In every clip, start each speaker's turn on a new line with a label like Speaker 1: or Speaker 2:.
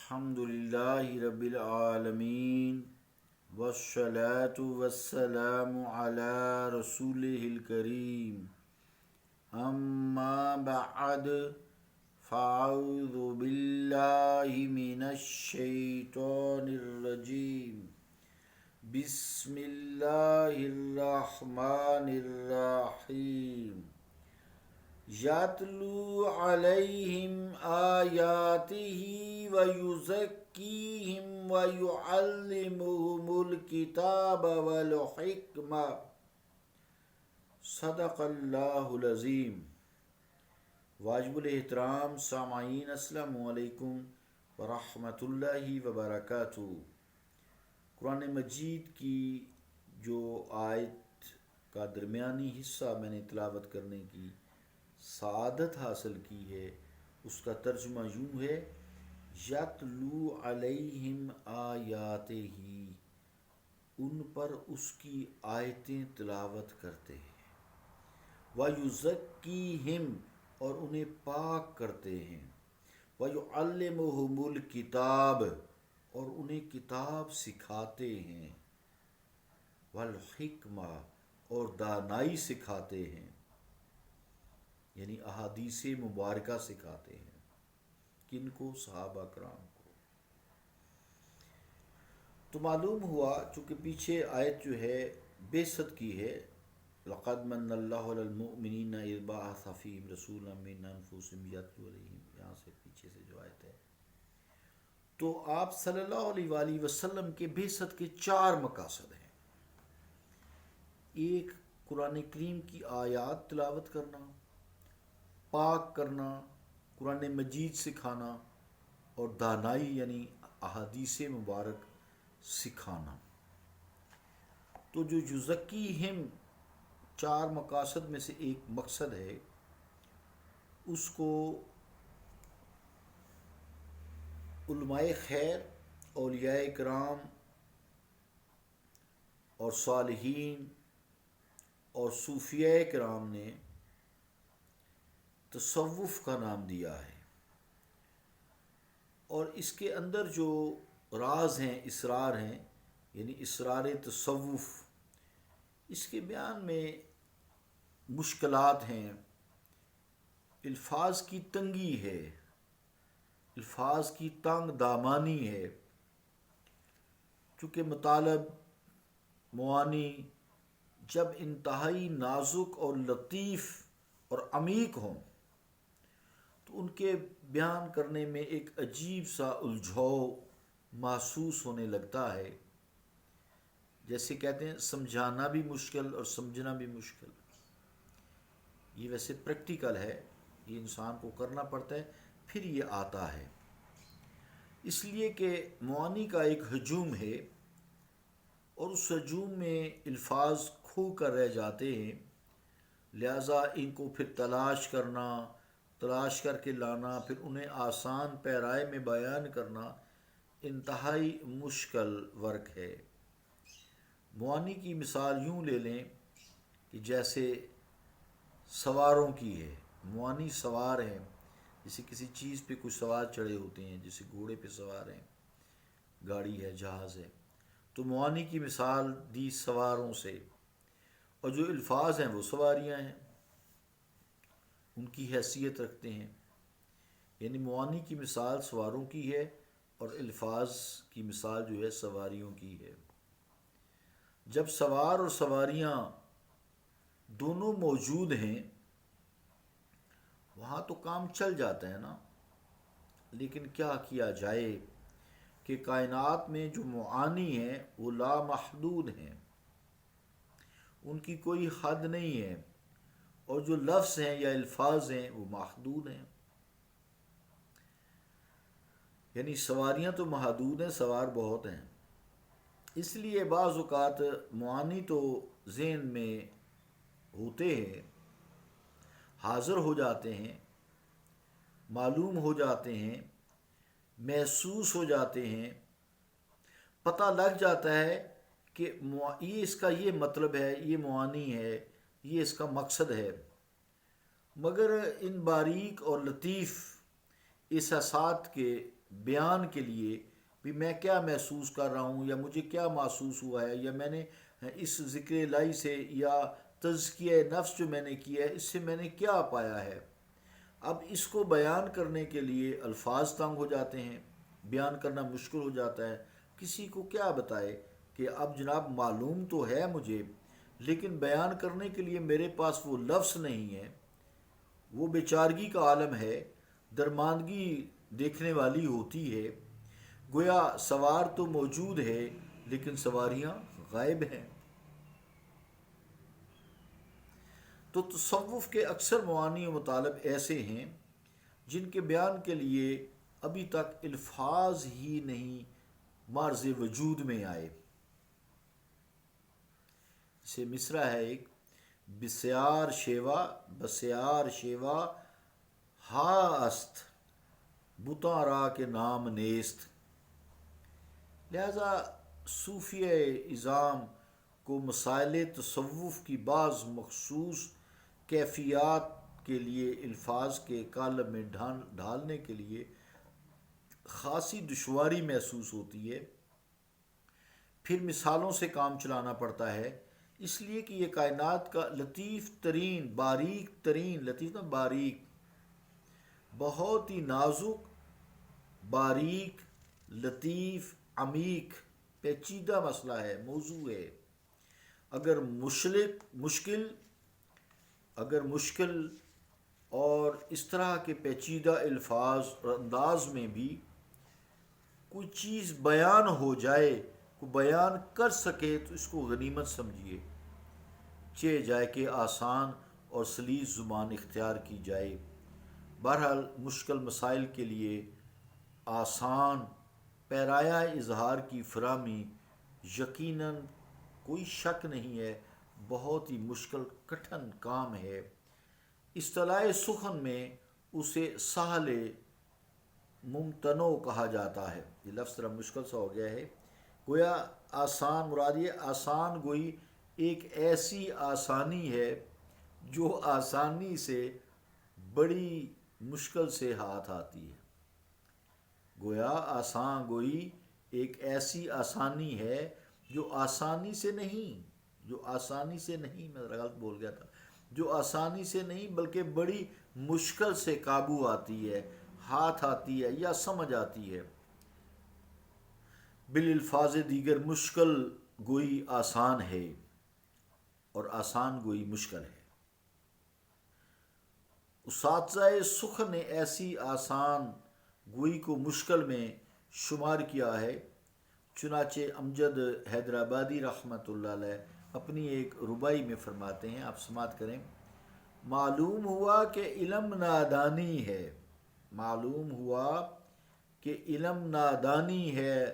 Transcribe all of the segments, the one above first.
Speaker 1: الحمد للہ رب العالمین والصلاة والسلام علی رسولہ الکریم اما بعد فاعوذ باللہ من الشیطان الرجیم بسم اللہ الرحمن الرحیم یتلو علیہم آیاتہ ویزکیہم ویعلمہم الکتاب والحکمہ صدق اللہ العظیم۔ واجب الاحترام سامعین، السلام علیکم ورحمۃ اللہ وبرکاتہ۔ قرآن مجید کی جو آیت کا درمیانی حصہ میں نے تلاوت کرنے کی سعادت حاصل کی ہے، اس کا ترجمہ یوں ہے: یتلو علیہم آیاتہ، ان پر اس کی آیتیں تلاوت کرتے ہیں، ویزکیہم، اور انہیں پاک کرتے ہیں، ویعلمہم الکتاب، اور انہیں کتاب سکھاتے ہیں، والحکمہ، اور دانائی سکھاتے ہیں، یعنی احادیث مبارکہ سکھاتے ہیں۔ کن کو؟ صحابہ کرام کو۔ تو معلوم ہوا چونکہ پیچھے آیت جو ہے بعثت کی ہے، لقد من اللہ علی المؤمنین اذ بعث فیہم رسولا من انفسہم یتلو علیہم، یہاں سے پیچھے سے جو آیت ہے، تو آپ صلی اللہ علیہ وآلہ وسلم کے بعثت کے 4 مقاصد ہیں۔ ایک، قرآن کریم کی آیات تلاوت کرنا، پاک کرنا، قرآن مجید سکھانا، اور دانائی یعنی احادیث مبارک سکھانا۔ تو جو یزکیہم 4 مقاصد میں سے ایک مقصد ہے، اس کو علماء خیر، اولیاء کرام اور صالحین اور صوفیاء کرام نے تصوف کا نام دیا ہے، اور اس کے اندر جو راز ہیں، اسرار ہیں، یعنی اسرار تصوف، اس کے بیان میں مشکلات ہیں، الفاظ کی تنگی ہے، الفاظ کی تنگ دامانی ہے، چونکہ مطالب معانی جب انتہائی نازک اور لطیف اور عمیق ہوں تو ان کے بیان کرنے میں ایک عجیب سا الجھاؤ محسوس ہونے لگتا ہے، جیسے کہتے ہیں سمجھانا بھی مشکل اور سمجھنا بھی مشکل۔ یہ ویسے پریکٹیکل ہے، یہ انسان کو کرنا پڑتا ہے، پھر یہ آتا ہے، اس لیے کہ معانی کا ایک ہجوم ہے، اور اس ہجوم میں الفاظ کھو کر رہ جاتے ہیں، لہٰذا ان کو پھر تلاش کر کے لانا، پھر انہیں آسان پیرائے میں بیان کرنا انتہائی مشکل ورک ہے۔ معانی کی مثال یوں لے لیں کہ جیسے سواروں کی ہے، معانی سوار ہیں، جیسے کسی چیز پہ کچھ سوار چڑھے ہوتے ہیں، جیسے گھوڑے پہ سوار ہیں، گاڑی ہے، جہاز ہے، تو معانی کی مثال دی سواروں سے، اور جو الفاظ ہیں وہ سواریاں ہیں، ان کی حیثیت رکھتے ہیں، یعنی معانی کی مثال سواروں کی ہے اور الفاظ کی مثال جو ہے سواریوں کی ہے۔ جب سوار اور سواریاں دونوں موجود ہیں وہاں تو کام چل جاتا ہے نا، لیکن کیا کیا جائے کہ کائنات میں جو معانی ہیں وہ لامحدود ہیں، ان کی کوئی حد نہیں ہے، اور جو لفظ ہیں یا الفاظ ہیں وہ محدود ہیں، یعنی سواریاں تو محدود ہیں، سوار بہت ہیں۔ اس لیے بعض اوقات معانی تو ذہن میں ہوتے ہیں، حاضر ہو جاتے ہیں، معلوم ہو جاتے ہیں، محسوس ہو جاتے ہیں، پتہ لگ جاتا ہے کہ یہ اس کا یہ مطلب ہے، یہ معانی ہے، یہ اس کا مقصد ہے، مگر ان باریک اور لطیف احساسات کے بیان کے لیے بھی میں کیا محسوس کر رہا ہوں یا مجھے کیا محسوس ہوا ہے یا میں نے اس ذکر الہی سے یا تزکیہ نفس جو میں نے کیا ہے اس سے میں نے کیا پایا ہے. اب اس کو بیان کرنے کے لیے الفاظ تنگ ہو جاتے ہیں، بیان کرنا مشکل ہو جاتا ہے. کسی کو کیا بتائے کہ اب جناب معلوم تو ہے مجھے لیکن بیان کرنے کے لیے میرے پاس وہ لفظ نہیں ہے. وہ بیچارگی کا عالم ہے، درماندگی دیکھنے والی ہوتی ہے. گویا سوار تو موجود ہے لیکن سواریاں غائب ہیں. تو تصوف کے اکثر معانی و مطالب ایسے ہیں جن کے بیان کے لیے ابھی تک الفاظ ہی نہیں معرض وجود میں آئے. سے مصرع ہے ایک، بسیار شیوا ہا است بتاں را کے نام نیست. لہذا صوفیہ اعظام کو مسائل تصوف کی بعض مخصوص کیفیات کے لیے الفاظ کے کالم میں ڈھالنے کے لیے خاصی دشواری محسوس ہوتی ہے. پھر مثالوں سے کام چلانا پڑتا ہے، اس لیے کہ یہ کائنات کا لطیف ترین باریک بہت ہی نازک، باریک، لطیف، عمیق، پیچیدہ مسئلہ ہے، موضوع ہے. اگر مشکل اور اس طرح کے پیچیدہ الفاظ اور انداز میں بھی کوئی چیز بیان ہو جائے، کوئی بیان کر سکے تو اس کو غنیمت سمجھیے. چہ جائے کہ آسان اور سلیس زبان اختیار کی جائے. بہرحال مشکل مسائل کے لیے آسان پیرایہ اظہار کی فراہمی یقیناً کوئی شک نہیں ہے بہت ہی مشکل کٹھن کام ہے. اصطلاح سخن میں اسے سہل ممتنع کہا جاتا ہے. یہ لفظ ذرا مشکل سا ہو گیا ہے. گویا آسان مراد یہ آسان گوئی ایک ایسی آسانی ہے جو آسانی سے بڑی مشکل سے ہاتھ آتی ہے. گویا آسان گوئی ایک ایسی آسانی ہے جو آسانی سے نہیں میں غلط بول گیا تھا، جو آسانی سے نہیں بلکہ بڑی مشکل سے قابو آتی ہے، ہاتھ آتی ہے یا سمجھ آتی ہے. بالالفاظ دیگر مشکل گوئی آسان ہے اور آسان گوئی مشکل ہے. اساتذہ سخن نے ایسی آسان گوئی کو مشکل میں شمار کیا ہے. چنانچہ امجد حیدرآبادی رحمۃ اللہ علیہ اپنی ایک ربائی میں فرماتے ہیں، آپ سماعت کریں. معلوم ہوا کہ علم نادانی ہے،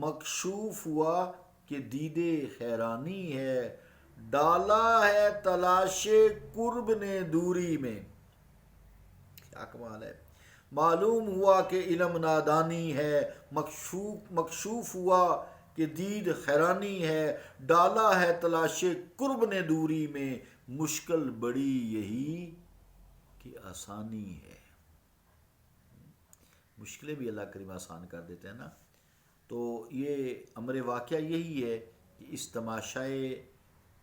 Speaker 1: مکشوف ہوا کہ دید حیرانی ہے، ڈالا ہے تلاش قرب نے دوری میں. کیا کمال ہے. معلوم ہوا کہ علم نادانی ہے، مکشوف ہوا کہ دید حیرانی ہے، ڈالا ہے تلاش قرب نے دوری میں، مشکل بڑی یہی کہ آسانی ہے. مشکلیں بھی اللہ کریم آسان کر دیتے ہیں نا. تو یہ امر واقعہ یہی ہے کہ اس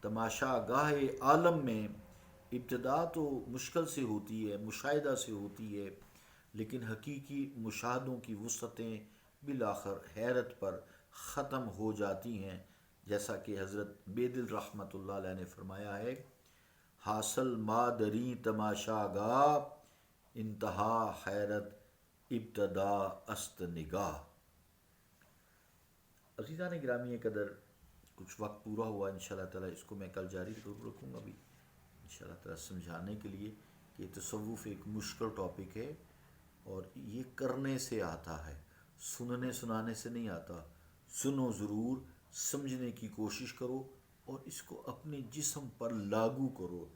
Speaker 1: تماشا گاہ عالم میں ابتدا تو مشکل سے ہوتی ہے، مشاہدہ سے ہوتی ہے، لیکن حقیقی مشاہدوں کی وسعتیں بالآخر حیرت پر ختم ہو جاتی ہیں. جیسا کہ حضرت بیدل رحمۃ اللہ علیہ نے فرمایا ہے، حاصل مادری تماشا گاہ، انتہا حیرت ابتدا است نگاہ. عزیزان گرامی قدر، کچھ وقت پورا ہوا، انشاءاللہ تعالی اس کو میں کل جاری ضرور رکھوں گا بھی انشاءاللہ تعالی سمجھانے کے لیے کہ تصوف ایک مشکل ٹاپک ہے اور یہ کرنے سے آتا ہے، سننے سنانے سے نہیں آتا. سنو ضرور، سمجھنے کی کوشش کرو اور اس کو اپنے جسم پر لاگو کرو،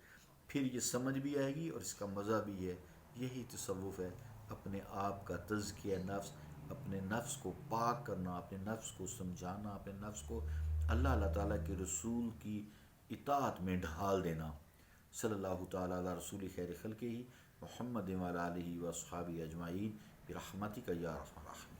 Speaker 1: پھر یہ سمجھ بھی آئے گی اور اس کا مزہ بھی ہے. یہی تصوف ہے، اپنے آپ کا تزکیہ نفس، اپنے نفس کو پاک کرنا، اپنے نفس کو سمجھانا، اپنے نفس کو اللہ تعالیٰ کے رسول کی اطاعت میں ڈھال دینا. صلی اللہ تعالیٰ علی رسول خیر خلقہ محمد وعلی آلہ و اصحابہ اجمعین برحمتک یا ارحم الراحمین.